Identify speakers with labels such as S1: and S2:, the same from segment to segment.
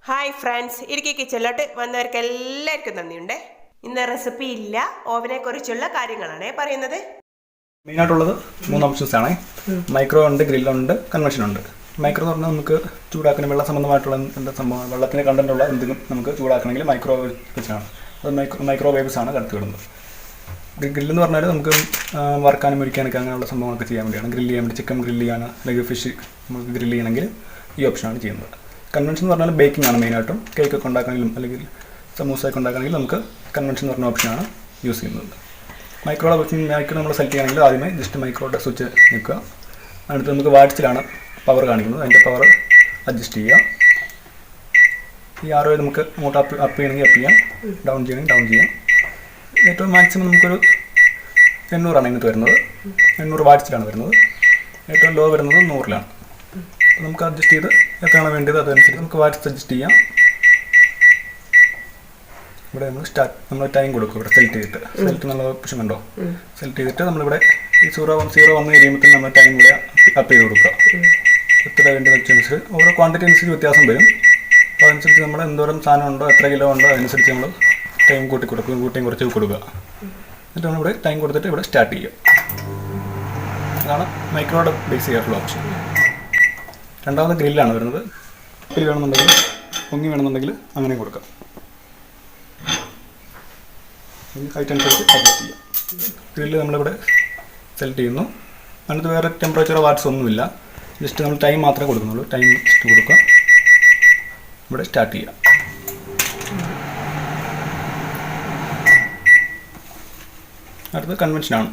S1: Hi friends, Idukki കിച്ചണിലോട്ട് വന്നവർക്ക് എല്ലാവർക്കും നന്ദിയുണ്ട്. ഇന്ന് റെസിപ്പി ഇല്ല, ഓവനെ കുറിച്ചുള്ള കാര്യങ്ങളാണ് പറയുന്നത്.
S2: മെയിനായിട്ടുള്ളത് 3 ഓപ്ഷൻസ് ആണ്. മൈക്രോ ഉണ്ട്, ഗ്രില്ലുണ്ട്, കൺവെക്ഷൻ ഉണ്ട്. മൈക്രോ എന്ന് പറഞ്ഞാൽ നമുക്ക് ചൂടാക്കുന്ന വെള്ളം സംബന്ധമായിട്ടുള്ള എന്താ സംഭവം, വെള്ളത്തിന് കണ്ടന്റുള്ള എന്തെങ്കിലും നമുക്ക് ചൂടാക്കണമെങ്കിൽ മൈക്രോ വെച്ചാണ്. അത് മൈക്രോവേവ്സ് ആണ് കടത്തി വിടുന്നത്. ഗ്രില്ലെന്ന് പറഞ്ഞാൽ നമുക്ക് വറുക്കാനും മുരിക്കാനൊക്കെ അങ്ങനെയുള്ള സംഭവങ്ങളൊക്കെ ചെയ്യാൻ വേണ്ടിയാണ്. ഗ്രില്ല് ചെയ്യാൻ വേണ്ടി ചിക്കൻ ഗ്രില്ല് ചെയ്യാൻ അല്ലെങ്കിൽ ഫിഷ് നമുക്ക് ഗ്രില്ല് ചെയ്യണമെങ്കിൽ ഈ ഓപ്ഷനാണ് ചെയ്യുന്നത്. കൺവെൻഷൻ എന്ന് പറഞ്ഞാൽ ബേക്കിംഗ് ആണ് മെയിനായിട്ടും. കേക്കൊക്കെ ഉണ്ടാക്കണമെങ്കിലും അല്ലെങ്കിൽ സമൂസയൊക്കെ ഉണ്ടാക്കണമെങ്കിലും നമുക്ക് കൺവെൻഷൻ എന്ന് പറഞ്ഞ ഓപ്ഷനാണ് യൂസ് ചെയ്യുന്നത്. മൈക്രോ നമ്മൾ സെലക്ട് ചെയ്യണമെങ്കിൽ ആദ്യമേ ജസ്റ്റ് മൈക്രോയുടെ സ്വിച്ച് നിൽക്കുക. അടുത്ത് നമുക്ക് വാട്ട്സിലാണ് പവർ കാണിക്കുന്നത്. അതിൻ്റെ പവർ അഡ്ജസ്റ്റ് ചെയ്യുക. ഈ ആരോ നമുക്ക് അങ്ങോട്ട് അപ്പ് ചെയ്യണമെങ്കിൽ അപ്പ് ചെയ്യാം, ഡൗൺ ചെയ്യണമെങ്കിൽ ഡൗൺ ചെയ്യാം. ഏറ്റവും മാക്സിമം നമുക്കൊരു 800 ഇങ്ങനത്തെ വരുന്നത്. 800 വാട്ട്സിലാണ് വരുന്നത്. ഏറ്റവും ലോ വരുന്നത് 100-ലാണ്. അപ്പോൾ നമുക്ക് അഡ്ജസ്റ്റ് ചെയ്ത് എത്രയാണ് വേണ്ടത് അതനുസരിച്ച് നമുക്ക് വാട്ട്സ് അഡ്ജസ്റ്റ് ചെയ്യാം. ഇവിടെ നമ്മൾ ടൈം കൊടുക്കും. ഇവിടെ സെലക്ട് ചെയ്തിട്ട് സെലക്ട് എന്നുള്ള ഓപ്ഷൻ ഉണ്ടോ, സെലക്ട് ചെയ്തിട്ട് നമ്മളിവിടെ ഈ 0 വന്ന് കഴിയുമ്പോൾ നമ്മൾ ടൈം ഇവിടെ അപ്പ് ചെയ്ത് കൊടുക്കുക. എത്ര വേണ്ടതെന്ന് വെച്ചനുസരിച്ച് ഓരോ ക്വാണ്ടിറ്റി അനുസരിച്ച് വ്യത്യാസം വരും. അപ്പോൾ അതനുസരിച്ച് നമ്മൾ എന്തോരം സാധനം ഉണ്ടോ, എത്ര കിലോ ഉണ്ടോ അതനുസരിച്ച് നമ്മൾ ടൈം കൂട്ടിയും കുറച്ച് കൊടുക്കുക. എന്നിട്ട് നമ്മളിവിടെ ടൈം കൊടുത്തിട്ട് ഇവിടെ സ്റ്റാർട്ട് ചെയ്യുക. അതാണ് മൈക്രോയുടെ ബേസ് ചെയ്യാറുള്ള ഓപ്ഷൻ. രണ്ടാമത് ഗ്രില്ലാണ് വരുന്നത്. ഗ്രില്ല് വേണമെന്നുണ്ടെങ്കിൽ പൊങ്ങി വേണമെന്നുണ്ടെങ്കിൽ അങ്ങനെ കൊടുക്കാം. ഹൈറ്റ് അനുസരിച്ച് അഡ്ജസ്റ്റ് ചെയ്യാം. ഗ്രില്ല് നമ്മളിവിടെ സെലക്ട് ചെയ്യുന്നു. അതിനകത്ത് വേറെ ടെമ്പറേച്ചറോ വാട്ട്സ് ഒന്നുമില്ല. ജസ്റ്റ് നമ്മൾ ടൈം മാത്രമേ കൊടുക്കുന്നുള്ളൂ. ടൈം ജസ്റ്റ് കൊടുക്കുക, ഇവിടെ സ്റ്റാർട്ട് ചെയ്യാം. അടുത്തത് കൺവെൻഷനാണ്.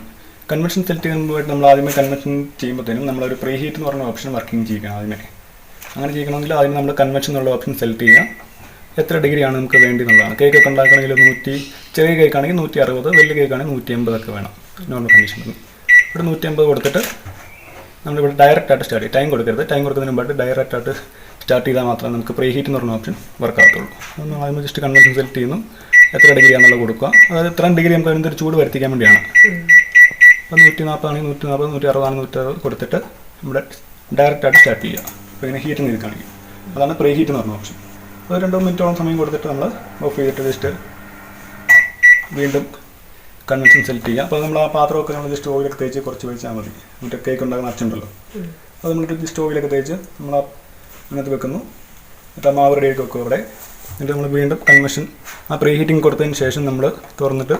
S2: കൺവെൻഷൻ സെലക്ട് ചെയ്യുമ്പോഴായിട്ട് നമ്മൾ ആദ്യമേ കൺവെൻഷൻ ചെയ്യുമ്പോഴത്തേനും നമ്മളൊരു പ്രീ ഹീറ്റ് എന്ന് പറഞ്ഞ ഓപ്ഷൻ വർക്കിംഗ് ചെയ്യിക്കണം. ആദ്യമേ അങ്ങനെ ചെയ്യണമെങ്കിൽ ആദ്യം നമ്മൾ കൺവെൻഷൻ എന്നുള്ള ഓപ്ഷൻ സെലക്ട് ചെയ്യുക. എത്ര ഡിഗ്രിയാണ് നമുക്ക് വേണ്ടി എന്നുള്ളതാണ്. കേക്കൊക്കെ ഉണ്ടാക്കണമെങ്കിൽ 100, ചെറിയ കേക്കാണെങ്കിൽ 160, വലിയ കേക്കാണെങ്കിൽ 180 ഒക്കെ വേണം നോർമൽ കണ്ടീഷനിൽ. ഇവിടെ 180 കൊടുത്തിട്ട് നമ്മളിവിടെ ഡയറക്റ്റായിട്ട് സ്റ്റാർട്ട് ചെയ്യും. ടൈം കൊടുക്കരുത്. ടൈം കൊടുക്കുന്നതിന് മുമ്പായിട്ട് ഡയറക്റ്റായിട്ട് സ്റ്റാർട്ട് ചെയ്താൽ മാത്രമേ നമുക്ക് പ്രീ ഹീറ്റ് എന്ന് പറഞ്ഞ ഓപ്ഷൻ വർക്ക് ആകത്തുള്ളൂ. നമ്മൾ ആദ്യമേ ജസ്റ്റ് കൺവെൻഷൻ സെലക്ട് ചെയ്യുന്നു. എത്ര ഡിഗ്രിയാണെന്നുള്ളത് കൊടുക്കുക. അതായത് എത്ര ഡിഗ്രി നമുക്ക് അതിനൊരു ചൂട് വരുത്തിക്കാൻ വേണ്ടിയാണ്. അപ്പോൾ 140 ആണെങ്കിൽ 140, 160 ആണെങ്കിൽ 160 കൊടുത്തിട്ട് നമ്മുടെ ഡയറക്റ്റായിട്ട് സ്റ്റാർട്ട് ചെയ്യുക. അപ്പോൾ ഇങ്ങനെ ഹീറ്റ് ചെയ്ത് കാണിക്കും. അതാണ് പ്രീ ഹീറ്റ് എന്ന് പറഞ്ഞ ഓപ്ഷൻ. അത് 2 മിനിറ്റോളം സമയം കൊടുത്തിട്ട് നമ്മൾ ഓഫ് ചെയ്തിട്ട് ജസ്റ്റ് വീണ്ടും കൺവെൻഷൻ സെലക്ട് ചെയ്യുക. അപ്പോൾ നമ്മൾ ആ പാത്രമൊക്കെ നമ്മൾ ജസ്റ്റ് ഓയിലൊക്കെ തേച്ച് കുറച്ച് വെച്ചാൽ മതി. മറ്റേ കേക്ക് ഉണ്ടാക്കുന്ന അച്ചുണ്ടല്ലോ, അത് നമ്മൾ ജസ്റ്റ് ഓയിലൊക്കെ തേച്ച് നമ്മൾ അതിനകത്ത് വെക്കുന്നു. എന്നിട്ട് ആ മാവ് റെഡിയാക്കി വെക്കും അവിടെ. എന്നിട്ട് നമ്മൾ വീണ്ടും കൺവെൻഷൻ ആ പ്രീ ഹീറ്റിംഗ് കൊടുത്തതിന് ശേഷം നമ്മൾ തുറന്നിട്ട്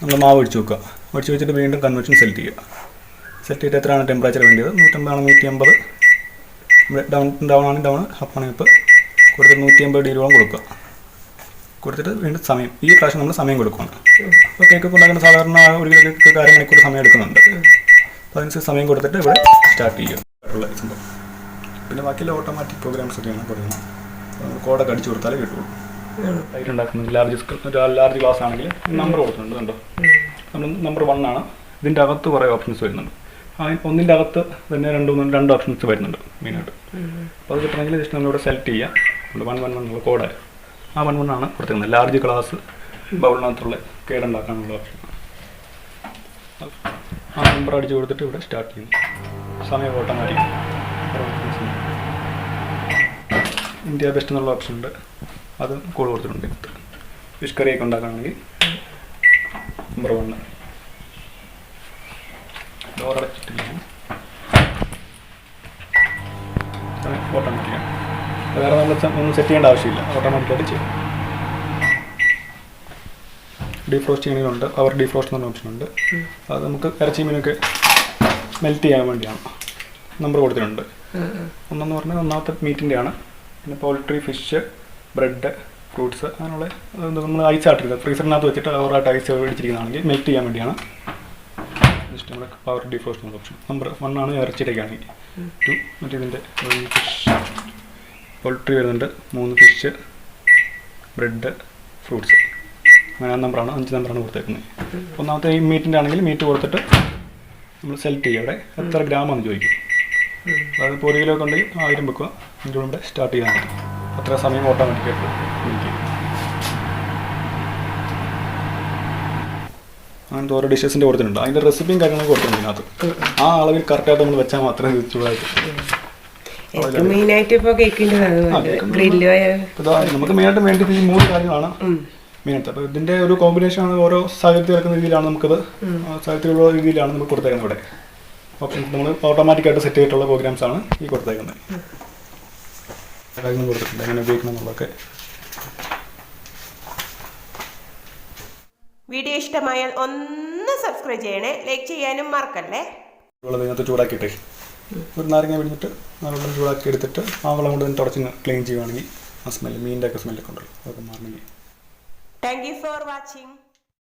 S2: നമ്മൾ മാവ് ഒഴിച്ച് വെക്കുക. ഒഴിച്ച് വെച്ചിട്ട് വീണ്ടും കൺവെൻഷൻ സെലക്ട് ചെയ്യുക. സെലക്ട് ചെയ്തിട്ട് എത്രയാണ് ടെമ്പറേച്ചർ വേണ്ടത്. 150 ആണെങ്കിൽ 150, ഡൗൺ ആണെങ്കിൽ ഡൗൺ, അപ്പ് ആണെങ്കിൽ അപ്പ് കൊടുത്തിട്ട് 180 ഡിഗ്രിയോളം കൊടുക്കുക. കൊടുത്തിട്ട് വീണ്ടും സമയം, ഈ പ്രാവശ്യം നമ്മൾ സമയം കൊടുക്കുകയാണ്. അപ്പോൾ കേക്കൊക്കെ ഉണ്ടാക്കുന്ന സാധാരണ 1 കിലോ കേക്ക് 1/2 മണിക്കൂർ സമയം എടുക്കുന്നുണ്ട്. അപ്പോൾ അതിനനുസരിച്ച് സമയം കൊടുത്തിട്ട് ഇവിടെ സ്റ്റാർട്ട് ചെയ്യുക ഉള്ള സംഭവം. പിന്നെ ബാക്കിയുള്ള ഓട്ടോമാറ്റിക് പ്രോഗ്രാംസ് ഒക്കെയാണ് കൊടുക്കുന്നത്. നമ്മൾ കോഡൊക്കെ അടിച്ചു കൊടുത്താലേ കിട്ടുള്ളൂ. ലൈറ്റ് ഉണ്ടാക്കുന്നത് ലാർജ് ഗ്ലാസ് ആണെങ്കിൽ നമ്പർ കൊടുക്കുന്നുണ്ട്. കണ്ടോ, നമ്മൾ നമ്പർ 1 ആണ്. ഇതിൻ്റെ അകത്ത് കുറേ ഓപ്ഷൻസ് വരുന്നുണ്ട്. ഒന്നിൻ്റെ അകത്ത് തന്നെ 2 ഓപ്ഷൻസ് വരുന്നുണ്ട് മെയിനായിട്ട്. അപ്പോൾ അത് കിട്ടണമെങ്കിൽ ജസ്റ്റ് നമ്മളിവിടെ സെലക്ട് ചെയ്യുക. 111 എന്നുള്ള കോഡ്, ആ 11 ആണ് കൊടുത്തിരുന്നത്. ലാർജ് ഗ്ലാസ് ബൗളിനകത്തുള്ള കേടുണ്ടാക്കാനുള്ള ഓപ്ഷൻ. ആ നമ്പർ അടിച്ച് കൊടുത്തിട്ട് ഇവിടെ സ്റ്റാർട്ട് ചെയ്യുന്നു. സമയം ഓട്ടോമാറ്റിക്. ഇന്ത്യ ബെസ്റ്റ് എന്നുള്ള ഓപ്ഷൻ ഉണ്ട്, അത് കോഡ് കൊടുത്തിട്ടുണ്ട്. ഫിഷ് കറിയൊക്കെ ഉണ്ടാക്കുകയാണെങ്കിൽ നമ്പർ 1. ഡോറടച്ചിട്ടില്ല, ഓട്ടോമാറ്റിക്കാണ്. വേറെ നമ്മൾ ഒന്നും സെറ്റ് ചെയ്യേണ്ട ആവശ്യമില്ല, ഓട്ടോമാറ്റിക്കായിട്ട് ചെയ്യും. ഡീഫ്രോസ്റ്റ് ചെയ്യണമെങ്കിലുണ്ട്, പവർ ഡീഫ്രോസ്റ്റ് എന്ന് പറഞ്ഞ ഓപ്ഷൻ ഉണ്ട്. അത് നമുക്ക് ഇറച്ചി മീനൊക്കെ മെൽറ്റ് ചെയ്യാൻ വേണ്ടിയാണ് നമ്പർ കൊടുത്തിട്ടുണ്ട്. ഒന്നെന്ന് പറഞ്ഞാൽ ഒന്നാമത്തെ മീറ്റിൻ്റെയാണ്. പിന്നെ പോൾട്രി, ഫിഷ്, ബ്രെഡ്, ഫ്രൂട്ട്സ്, അങ്ങനെയുള്ള നമ്മൾ ഐസ് ആട്ടിരിക്കുക. ഫ്രീസറിനകത്ത് വെച്ചിട്ട് ഓവറായിട്ട് ഐസ് മേടിച്ചിരിക്കുന്നതാണെങ്കിൽ മെൽറ്റ് ചെയ്യാൻ വേണ്ടിയാണ്. ജസ്റ്റ് നമ്മുടെ പവർ ഡീഫ്രോസ്റ്റ് എന്ന ഓപ്ഷൻ. നമ്പർ 1 ആണ് ഇറച്ചിയുടെയൊക്കെയാണെങ്കിൽ. 2 മറ്റേ ഇതിൻ്റെ ഫിഷ്, പോൾട്രി വരുന്നുണ്ട്. 3 ഫിഷ്, ബ്രെഡ്, ഫ്രൂട്ട്സ്, അങ്ങനെ 5 നമ്പറാണ് കൊടുത്തേക്കുന്നത്. ഒന്നാമത്തെ ഈ മീറ്റിൻ്റെ ആണെങ്കിൽ മീറ്റ് കൊടുത്തിട്ട് നമ്മൾ സെലക്ട് ചെയ്യുക. അവിടെ എത്ര ഗ്രാമാണെന്ന് ചോദിക്കും. അതായത് ഇപ്പോൾ 1 കിലോ ഒക്കെ ഉണ്ടെങ്കിൽ 1000 വെക്കുക. ഇതിൻ്റെ കൂടെ സ്റ്റാർട്ട് ചെയ്താൽ മതി. അത്ര സമയം ഓട്ടോമാറ്റിക്കായിട്ട് എനിക്ക് അങ്ങനത്തെ ഓരോ ഡിഷസിൻ്റെ കൊടുത്തിട്ടുണ്ട്. അതിൻ്റെ റെസിപ്പിയും കാര്യങ്ങളൊക്കെ കൊടുത്തിട്ടുണ്ട് ഇതിനകത്ത്. ആ അളവിൽ കറക്റ്റായിട്ട് നമ്മൾ വെച്ചാൽ മാത്രമേ ചൂടായിട്ട്
S1: മെയിനായിട്ട് ഇപ്പോൾ കേൾക്കേണ്ടതാണ് ഗ്രില്ല്
S2: നമുക്ക് മെയിനായിട്ട് വേണ്ടത് ഈ 3 കാര്യങ്ങളാണ് മെയിനായിട്ട്. അപ്പോൾ ഇതിൻ്റെ ഒരു കോമ്പിനേഷനാണ് ഓരോ സാഹചര്യത്തിൽ വെക്കുന്ന രീതിയിലാണ് നമുക്കത് സാഹചര്യത്തിലുള്ള രീതിയിലാണ് നമുക്ക് കൊടുത്തേക്കുന്നത്. ഇവിടെ ഓപ്ഷൻസ് നമ്മൾ ഓട്ടോമാറ്റിക്കായിട്ട് സെറ്റ് ചെയ്തിട്ടുള്ള പ്രോഗ്രാംസ് ആണ് ഈ കൊടുത്തേക്കുന്നത്. കാര്യങ്ങൾ കൊടുത്തിട്ടുണ്ട് എങ്ങനെ ഉപയോഗിക്കണം എന്നുള്ളതൊക്കെ.
S1: വീഡിയോ ഇഷ്ടമായാൽ ഒന്ന് സബ്സ്ക്രൈബ് ചെയ്യണേ, ലൈക്ക് ചെയ്യാനും മറക്കല്ലേ.
S2: വെള്ളം ഇതിനകത്ത് ചൂടാക്കിയിട്ടേ ഒരു നാരങ്ങ പിടിച്ചിട്ട് ആ വെള്ളം ചൂടാക്കി എടുത്തിട്ട് ആ വെള്ളം കൊണ്ട് തന്നെ തുടച്ച് ക്ലീൻ ചെയ്യുവാണെങ്കിൽ ആ സ്മെല്ല് മീനിൻ്റെ ഒക്കെ സ്മെല്ലൊക്കെ ഉണ്ടല്ലോ അതൊക്കെ മാറണമെങ്കിൽ.
S1: Thank you for watching.